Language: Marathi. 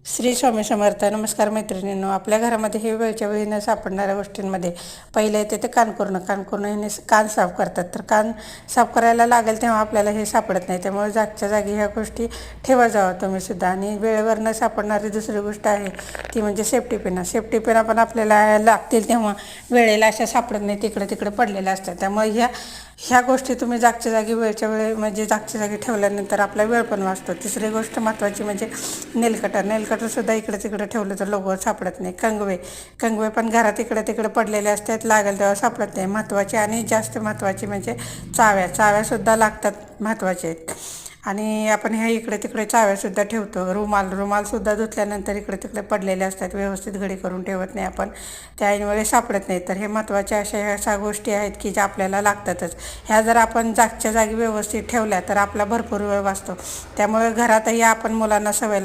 श्री स्वामी समर्थ. नमस्कार मैत्रिणींनो. आपल्या घरामध्ये हे वेळच्या वेळी न सापडणाऱ्या गोष्टींमध्ये पहिलं येते ते कानकुरणं ह्याने कान साफ करतात. तर कान साफ करायला लागेल तेव्हा आपल्याला हे सापडत नाही, त्यामुळे जागच्या जागी ह्या गोष्टी ठेवा जावा तुम्ही सुद्धा. आणि वेळेवर न सापडणारी दुसरी गोष्ट आहे ती म्हणजे सेफ्टी पिना. सेफ्टी पिना पण आपल्याला लागतील तेव्हा वेळेला अशा सापडत नाही, तिकडे तिकडे पडलेल्या असतात. त्यामुळे ह्या गोष्टी तुम्ही जागच्या जागी वेळच्या वेळी म्हणजे जागच्या जागी ठेवल्यानंतर आपला वेळ पण वाचतो. तिसरी गोष्ट महत्त्वाची म्हणजे नेलकटरसुद्धा इकडे तिकडे ठेवलं तर लोक सापडत नाही. कंगवे पण घरात इकडे तिकडे पडलेले असतात, लागेल तेव्हा सापडत नाही. महत्त्वाचे आणि जास्त महत्त्वाची म्हणजे चाव्यासुद्धा लागतात, महत्त्वाचे आहेत. आणि आपण ह्या इकडे तिकडे चाव्यासुद्धा ठेवतो. रुमालसुद्धा धुतल्यानंतर इकडे तिकडे पडलेले असतात, व्यवस्थित घडी करून ठेवत नाही आपण, त्या ऐनवेळी सापडत नाही. तर हे महत्त्वाच्या अशा गोष्टी आहेत की ज्या आपल्याला लागतातच. ह्या जर आपण जागच्या जागी व्यवस्थित ठेवल्या तर आपला भरपूर वेळ वाचतो. त्यामुळे घरातही आपण मुलांना सवय